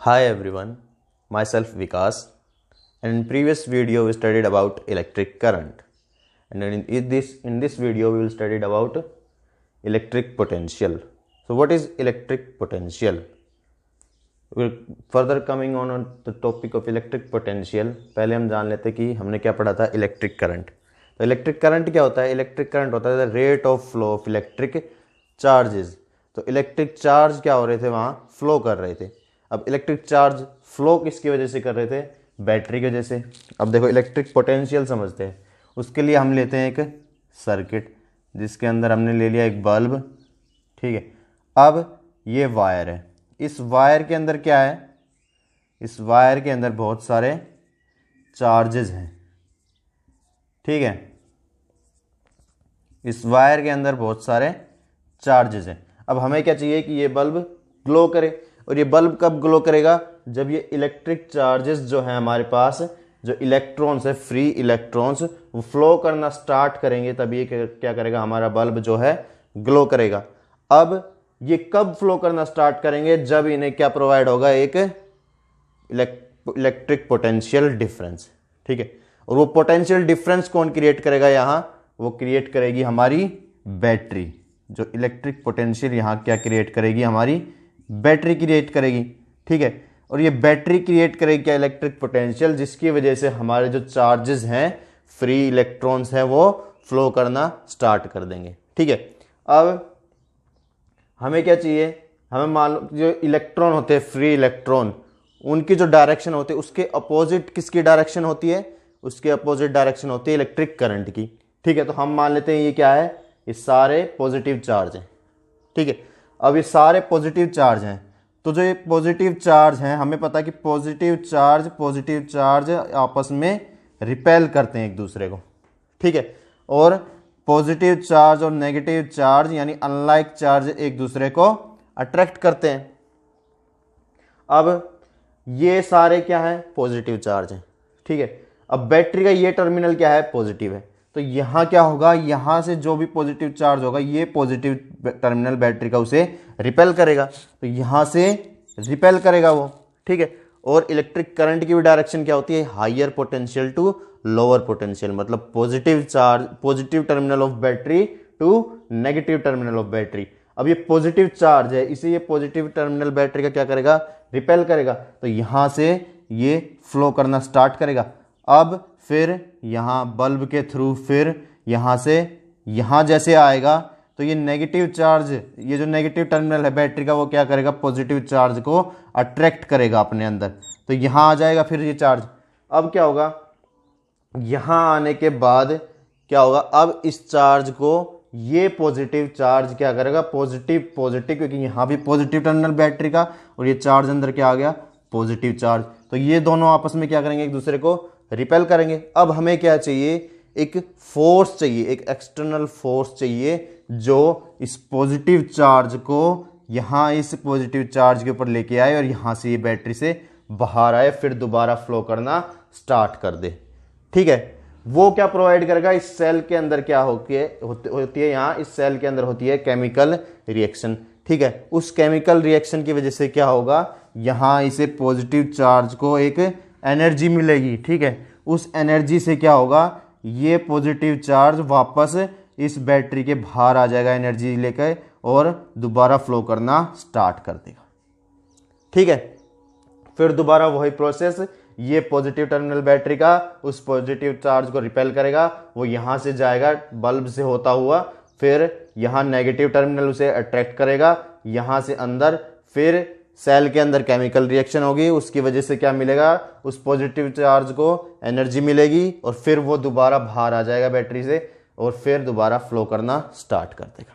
Hi everyone, myself Vikas, and in previous video we studied about electric current, and in this video we will study about electric potential. So what is electric potential? We're further coming on the topic of electric potential. पहले हम जान लेते कि हमने क्या पढ़ा था electric current. तो इलेक्ट्रिक करंट क्या होता है? इलेक्ट्रिक करंट होता है the rate of flow of electric charges. तो इलेक्ट्रिक चार्ज क्या हो रहे थे, वहाँ फ्लो कर रहे थे. अब इलेक्ट्रिक चार्ज फ्लो किसकी वजह से कर रहे थे? बैटरी की वजह से. अब देखो इलेक्ट्रिक पोटेंशियल समझते हैं. उसके लिए हम लेते हैं एक सर्किट जिसके अंदर हमने ले लिया एक बल्ब. ठीक है. अब ये वायर है. इस वायर के अंदर क्या है? इस वायर के अंदर बहुत सारे चार्जेस हैं. ठीक है. इस वायर के अंदर बहुत सारे चार्जेस हैं. अब हमें क्या चाहिए कि ये बल्ब ग्लो करे. और ये बल्ब कब ग्लो करेगा? जब ये इलेक्ट्रिक चार्जेस जो हैं हमारे पास, जो इलेक्ट्रॉन्स है, फ्री इलेक्ट्रॉन्स, वो फ्लो करना स्टार्ट करेंगे, तब ये क्या करेगा? हमारा बल्ब जो है ग्लो करेगा. अब ये कब फ्लो करना स्टार्ट करेंगे? जब इन्हें क्या प्रोवाइड होगा? एक इलेक्ट्रिक पोटेंशियल डिफरेंस. ठीक है. और वो पोटेंशियल डिफरेंस कौन क्रिएट करेगा? यहाँ वो क्रिएट करेगी हमारी बैटरी. जो इलेक्ट्रिक पोटेंशियल यहाँ क्या क्रिएट करेगी? हमारी बैटरी क्रिएट करेगी. ठीक है. और ये बैटरी क्रिएट करेगी क्या? इलेक्ट्रिक पोटेंशियल, जिसकी वजह से हमारे जो चार्जेस हैं, फ्री इलेक्ट्रॉन्स हैं, वो फ्लो करना स्टार्ट कर देंगे. ठीक है. अब हमें क्या चाहिए? हमें मान लो जो इलेक्ट्रॉन होते हैं, फ्री इलेक्ट्रॉन, उनकी जो डायरेक्शन होती है, उसके अपोजिट किसकी डायरेक्शन होती है? उसके अपोजिट डायरेक्शन होती है इलेक्ट्रिक करंट की. ठीक है. तो हम मान लेते हैं ये क्या है? ये सारे पॉजिटिव चार्ज हैं. ठीक है. अब ये सारे पॉजिटिव चार्ज हैं. तो जो ये पॉजिटिव चार्ज हैं, हमें पता है कि पॉजिटिव चार्ज आपस में रिपेल करते हैं एक दूसरे को. ठीक है. और पॉजिटिव चार्ज और नेगेटिव चार्ज यानी अनलाइक चार्ज एक दूसरे को अट्रैक्ट करते हैं. अब ये सारे क्या है? पॉजिटिव चार्ज हैं. ठीक है. अब बैटरी का ये टर्मिनल क्या है? पॉजिटिव है. तो यहाँ क्या होगा? यहाँ से जो भी पॉजिटिव चार्ज होगा, ये पॉजिटिव टर्मिनल बैटरी का उसे रिपेल करेगा. तो यहाँ से रिपेल करेगा वो. ठीक है. और इलेक्ट्रिक करंट की भी डायरेक्शन क्या होती है? Higher potential to lower potential. मतलब positive terminal of battery to negative terminal of battery. अब ये पॉजिटिव चार्ज है, इसे ये पॉजिटिव टर्मिनल बैटरी का क्या करेगा? रिपेल करेगा. तो यहाँ से ये फ्लो करना स्टार्ट करेगा. अब फिर यहाँ बल्ब के थ्रू फिर यहाँ से यहाँ जैसे आएगा, तो ये नेगेटिव चार्ज, ये जो नेगेटिव टर्मिनल है बैटरी का, वो क्या करेगा? पॉजिटिव चार्ज को अट्रैक्ट करेगा अपने अंदर. तो यहाँ आ जाएगा फिर ये चार्ज. अब क्या होगा? यहाँ आने के बाद क्या होगा? अब इस चार्ज को ये पॉजिटिव चार्ज क्या करेगा? पॉजिटिव, क्योंकि यहाँ भी पॉजिटिव टर्मिनल बैटरी का, और ये चार्ज अंदर क्या आ गया? Positive charge. तो ये दोनों आपस में क्या करेंगे? एक दूसरे को रिपेल करेंगे. अब हमें क्या चाहिए? एक फोर्स चाहिए, एक एक्सटर्नल फोर्स चाहिए जो इस पॉजिटिव चार्ज को यहाँ इस पॉजिटिव चार्ज के ऊपर लेके आए और यहाँ से ये बैटरी से बाहर आए, फिर दोबारा फ्लो करना स्टार्ट कर दे. ठीक है. वो क्या प्रोवाइड करेगा? इस सेल के अंदर क्या होती है? यहाँ इस सेल के अंदर होती है केमिकल रिएक्शन. ठीक है. उस केमिकल रिएक्शन की वजह से क्या होगा? यहाँ इसे पॉजिटिव चार्ज को एक एनर्जी मिलेगी. ठीक है. उस एनर्जी से क्या होगा? ये पॉजिटिव चार्ज वापस इस बैटरी के बाहर आ जाएगा एनर्जी लेकर, और दोबारा फ्लो करना स्टार्ट कर देगा. ठीक है. फिर दोबारा वही प्रोसेस, ये पॉजिटिव टर्मिनल बैटरी का उस पॉजिटिव चार्ज को रिपेल करेगा, वो यहाँ से जाएगा बल्ब से होता हुआ, फिर यहाँ नेगेटिव टर्मिनल उसे अट्रैक्ट करेगा, यहाँ से अंदर फिर सेल के अंदर केमिकल रिएक्शन होगी, उसकी वजह से क्या मिलेगा? उस पॉजिटिव चार्ज को एनर्जी मिलेगी, और फिर वो दोबारा बाहर आ जाएगा बैटरी से, और फिर दोबारा फ्लो करना स्टार्ट कर देगा.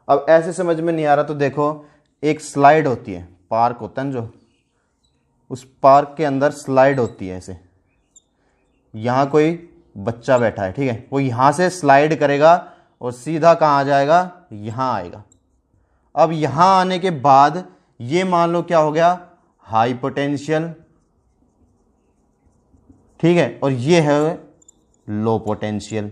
अब ऐसे समझ में नहीं आ रहा तो देखो, एक स्लाइड होती है, पार्क होता है जो, उस पार्क के अंदर स्लाइड होती है ऐसे. यहाँ कोई बच्चा बैठा है. ठीक है. वो यहाँ से स्लाइड करेगा और सीधा कहाँ आ जाएगा? यहाँ आएगा. अब यहाँ आने के बाद ये मान लो क्या हो गया? High potential. ठीक है. और ये है लो पोटेंशियल.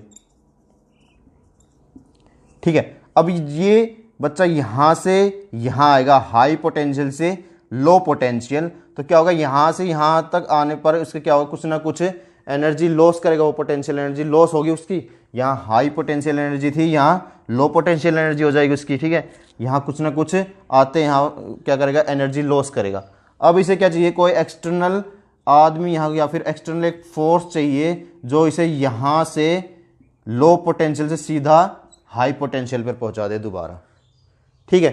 ठीक है. अब ये बच्चा यहां से यहां आएगा हाई पोटेंशियल से, लो पोटेंशियल, तो क्या होगा यहाँ से यहाँ तक आने पर उसके क्या होगा, कुछ ना कुछ एनर्जी लॉस करेगा, वो पोटेंशियल एनर्जी लॉस होगी उसकी। यहाँ हाई पोटेंशियल एनर्जी थी, यहाँ लो पोटेंशियल एनर्जी हो जाएगी उसकी, ठीक है। यहाँ कुछ ना कुछ आते यहाँ क्या करेगा, एनर्जी लॉस करेगा। अब इसे क्या चाहिए, कोई एक्सटर्नल आदमी यहाँ या फिर एक्सटर्नल एक फोर्स चाहिए जो इसे यहाँ से लो पोटेंशियल से सीधा हाई पोटेंशियल पर पहुँचा दे दोबारा, ठीक है।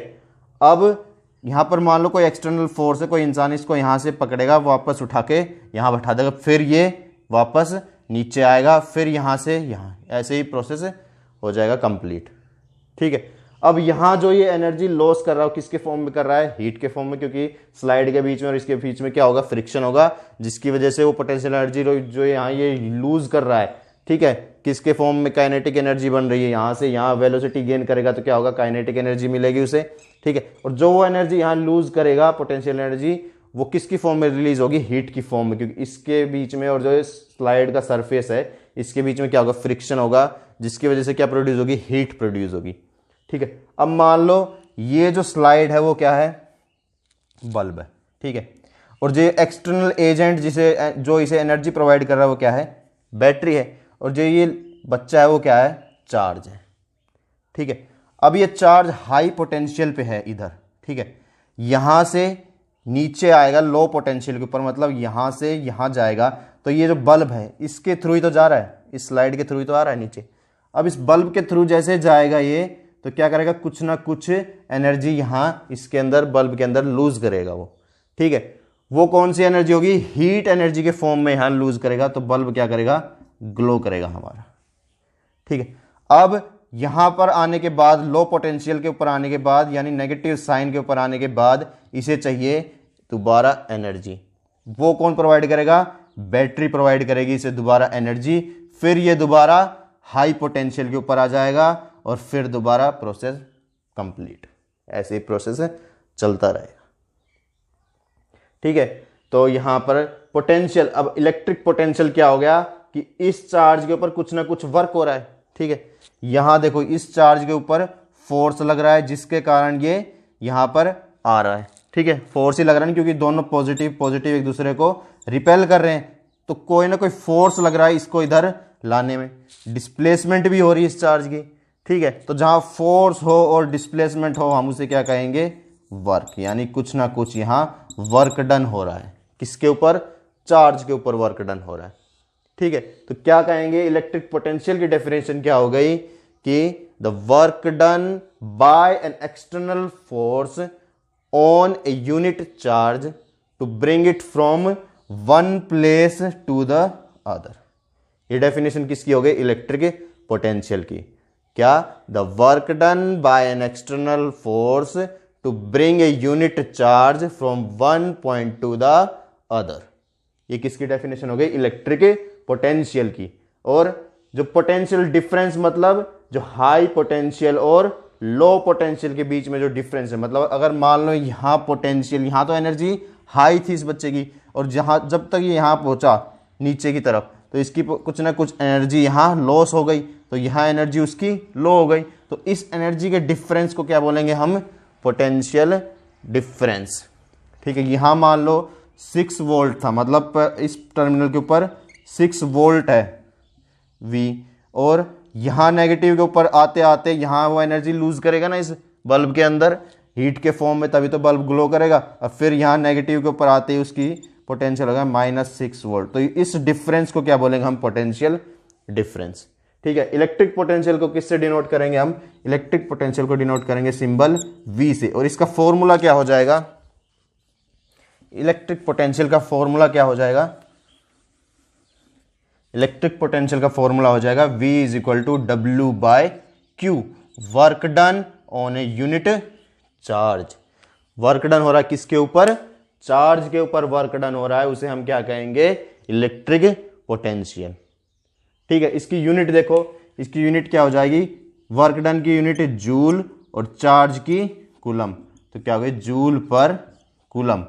अब यहाँ पर मान लो कोई एक्सटर्नल फोर्स है, कोई इंसान इसको यहाँ से पकड़ेगा, वापस उठा के यहाँ बैठा देगा, फिर ये वापस नीचे आएगा, फिर यहाँ से यहाँ, ऐसे ही प्रोसेस हो जाएगा कंप्लीट, ठीक है। अब यहाँ जो ये एनर्जी लॉस कर रहा हो किसके फॉर्म में कर रहा है, हीट के फॉर्म में, क्योंकि स्लाइड के बीच में और इसके बीच में क्या होगा, फ्रिक्शन होगा, जिसकी वजह से वो पोटेंशियल एनर्जी जो यहाँ ये लूज कर रहा है, ठीक है। किसके फॉर्म में, काइनेटिक एनर्जी बन रही है, यहाँ से यहाँ वेलोसिटी गेन करेगा तो क्या होगा, काइनेटिक एनर्जी मिलेगी उसे, ठीक है। और जो वो एनर्जी यहाँ लूज करेगा पोटेंशियल एनर्जी, वो किसकी फॉर्म में रिलीज होगी, हीट की फॉर्म में, क्योंकि इसके बीच में और जो स्लाइड का सरफेस है इसके बीच में क्या होगा, फ्रिक्शन होगा, जिसकी वजह से क्या प्रोड्यूस होगी, हीट प्रोड्यूस होगी, ठीक है। अब मान लो ये जो स्लाइड है वो क्या है, बल्ब है, ठीक है। और जो एक्सटर्नल एजेंट जिसे जो इसे एनर्जी प्रोवाइड कर रहा है वो क्या है, बैटरी है। और जो ये बच्चा है वो क्या है, चार्ज है, ठीक है। अब ये चार्ज हाई पोटेंशियल पे है इधर, ठीक है। यहां से नीचे आएगा लो पोटेंशियल के ऊपर, मतलब यहां से यहां जाएगा, तो ये जो बल्ब है इसके थ्रू ही तो जा रहा है, इस स्लाइड के थ्रू ही तो आ रहा है नीचे। अब इस बल्ब के थ्रू जैसे जाएगा ये, तो क्या करेगा, कुछ ना कुछ एनर्जी यहां इसके अंदर बल्ब के अंदर लूज करेगा वो, ठीक है। वो कौन सी एनर्जी होगी, हीट एनर्जी के फॉर्म में यहां लूज करेगा, तो बल्ब क्या करेगा, ग्लो करेगा हमारा, ठीक है। अब यहां पर आने के बाद, लो पोटेंशियल के ऊपर आने के बाद, यानी नेगेटिव साइन के ऊपर आने के बाद, इसे चाहिए दोबारा एनर्जी। वो कौन प्रोवाइड करेगा, बैटरी प्रोवाइड करेगी इसे दोबारा एनर्जी, फिर ये दोबारा हाई पोटेंशियल के ऊपर आ जाएगा और फिर दोबारा प्रोसेस कंप्लीट, ऐसे ही प्रोसेस चलता रहेगा, ठीक है। तो यहां पर पोटेंशियल, अब इलेक्ट्रिक पोटेंशियल क्या हो गया कि इस चार्ज के ऊपर कुछ ना कुछ वर्क हो रहा है, ठीक है। यहां देखो इस चार्ज के ऊपर फोर्स लग रहा है, जिसके कारण ये यहां पर आ रहा है, ठीक है। फोर्स ही लग रहा है क्योंकि दोनों पॉजिटिव पॉजिटिव एक दूसरे को रिपेल कर रहे हैं, तो कोई ना कोई फोर्स लग रहा है इसको इधर लाने में। डिस्प्लेसमेंट भी हो रही है इस चार्ज की, ठीक है। तो जहां फोर्स हो और डिस्प्लेसमेंट हो, हम उसे क्या कहेंगे, वर्क, यानी कुछ ना कुछ यहां वर्क डन हो रहा है, किसके ऊपर, चार्ज के ऊपर वर्क डन हो रहा है, ठीक है। तो क्या कहेंगे, इलेक्ट्रिक पोटेंशियल की डेफिनेशन क्या हो गई कि the work done by an external force on a unit charge to bring it from one place to the other. ये डेफिनेशन किसकी हो गई, इलेक्ट्रिक पोटेंशियल की। क्या, the work done by an external force to bring a unit charge from one point to the other. ये किसकी definition हो गई, इलेक्ट्रिक पोटेंशियल की। और जो पोटेंशियल डिफरेंस, मतलब जो हाई पोटेंशियल और लो पोटेंशियल के बीच में जो डिफरेंस है, मतलब अगर मान लो यहां पोटेंशियल, यहां तो एनर्जी हाई थी इस बच्चे की, और जहां जब तक ये यहां पहुंचा नीचे की तरफ, तो इसकी कुछ ना कुछ एनर्जी यहां लॉस हो गई, तो यहां एनर्जी उसकी लो हो गई, तो इस एनर्जी के डिफरेंस को क्या बोलेंगे हम, पोटेंशियल डिफरेंस, ठीक है। यहां मान लो 6 वोल्ट था, मतलब इस टर्मिनल के ऊपर 6 वोल्ट है V, और यहां नेगेटिव के ऊपर आते आते यहां वो एनर्जी लूज करेगा ना इस बल्ब के अंदर हीट के फॉर्म में, तभी तो बल्ब ग्लो करेगा। अब फिर यहां नेगेटिव के ऊपर आते ही उसकी पोटेंशियल होगा -6 वोल्ट, तो इस डिफरेंस को क्या बोलेंगे हम, पोटेंशियल डिफरेंस, ठीक है। इलेक्ट्रिक पोटेंशियल को किससे डिनोट करेंगे हम, इलेक्ट्रिक पोटेंशियल को डिनोट करेंगे सिंबल V से। और इसका फॉर्मूला क्या हो जाएगा, इलेक्ट्रिक पोटेंशियल का फॉर्मूला क्या हो जाएगा, इलेक्ट्रिक पोटेंशियल का फॉर्मूला हो जाएगा V = W/Q, work done on a unit charge. Work done हो रहा है किसके ऊपर, चार्ज के ऊपर वर्क डन हो रहा है, उसे हम क्या कहेंगे, इलेक्ट्रिक पोटेंशियल, ठीक है। इसकी यूनिट देखो, इसकी यूनिट क्या हो जाएगी, वर्क डन की यूनिट जूल और चार्ज की कूलम, तो क्या हो गई, जूल पर कूलम।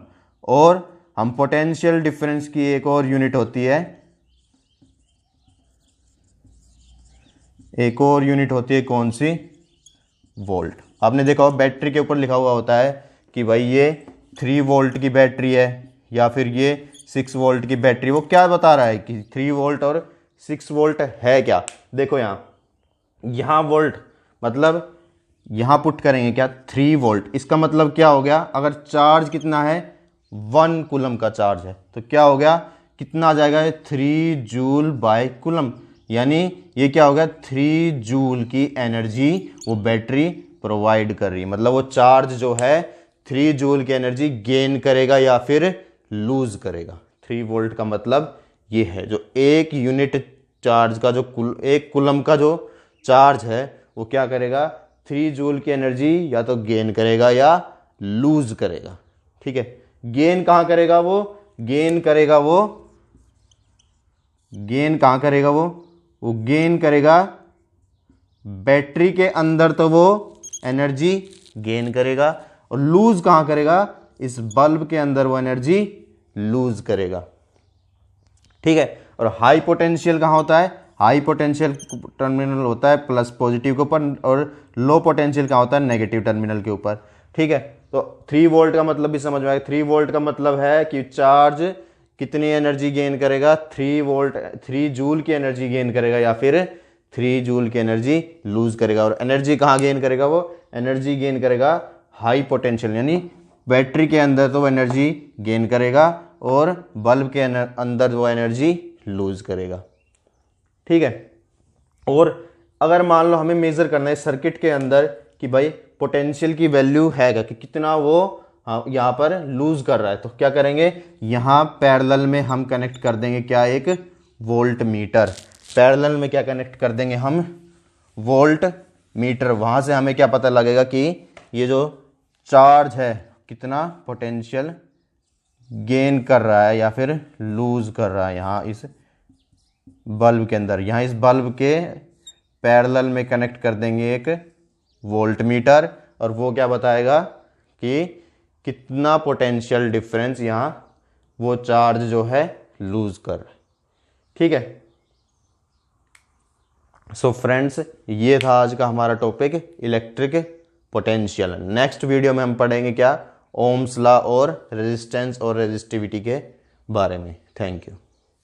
और हम पोटेंशियल डिफरेंस की एक और यूनिट होती है, एक और यूनिट होती है कौन सी, वोल्ट। आपने देखा हो बैटरी के ऊपर लिखा हुआ होता है कि भाई ये 3 वोल्ट की बैटरी है या फिर ये 6 वोल्ट की बैटरी, वो क्या बता रहा है कि 3 वोल्ट और 6 वोल्ट है क्या। देखो यहाँ वोल्ट मतलब यहाँ पुट करेंगे क्या 3 वोल्ट, इसका मतलब क्या हो गया, अगर चार्ज कितना है 1 कूलम का चार्ज है तो क्या हो गया, कितना आ जाएगा 3 जूल बाय कूलम, यानी ये क्या हो गया 3 जूल की एनर्जी वो बैटरी प्रोवाइड कर रही है। मतलब वो चार्ज जो है 3 जूल की एनर्जी गेन करेगा या फिर लूज करेगा। 3 वोल्ट का मतलब ये है, जो एक यूनिट चार्ज का जो एक कूलम का जो चार्ज है वो क्या करेगा 3 जूल की एनर्जी या तो गेन करेगा या लूज करेगा। ठीक है, गेन कहाँ करेगा, वो गेन करेगा, वो गेन कहाँ करेगा, वो गेन करेगा बैटरी के अंदर, तो वो एनर्जी गेन करेगा, और लूज कहाँ करेगा, इस बल्ब के अंदर वो एनर्जी लूज करेगा। ठीक है, और हाई पोटेंशियल कहाँ होता है, हाई पोटेंशियल टर्मिनल होता है प्लस पॉजिटिव के ऊपर, और लो पोटेंशियल कहाँ होता है नेगेटिव टर्मिनल के ऊपर। ठीक है, तो 3 वोल्ट का मतलब भी समझ में आएगा। 3 वोल्ट का मतलब है कि चार्ज कितनी एनर्जी गेन करेगा, 3 जूल की एनर्जी गेन करेगा या फिर 3 जूल की एनर्जी लूज करेगा। और एनर्जी कहाँ गेन करेगा, वो एनर्जी गेन करेगा हाई पोटेंशियल, यानी बैटरी के अंदर तो वो एनर्जी गेन करेगा और बल्ब के अंदर वो एनर्जी लूज करेगा। ठीक है, और अगर मान लो हमें मेजर करना है सर्किट के अंदर कि भाई पोटेंशियल की वैल्यू है कि कितना वो यहाँ पर लूज कर रहा है, तो क्या करेंगे, यहाँ पैरेलल में हम कनेक्ट कर देंगे क्या, एक वोल्ट मीटर। पैरेलल में क्या कनेक्ट कर देंगे हम, वोल्ट मीटर। वहाँ से हमें क्या पता लगेगा कि ये जो चार्ज है कितना पोटेंशियल गेन कर रहा है या फिर लूज कर रहा है यहाँ इस बल्ब के अंदर। यहाँ इस बल्ब के पैरेलल में कनेक्ट कर देंगे एक वोल्ट मीटर, और वो क्या बताएगा कि कितना पोटेंशियल डिफरेंस यहाँ वो चार्ज जो है लूज कर रहा है। ठीक है, सो फ्रेंड्स ये था आज का हमारा topic electric potential. Next video में हम पढ़ेंगे क्या, ओम्स लॉ और रेजिस्टेंस और रेजिस्टिविटी के बारे में। Thank you.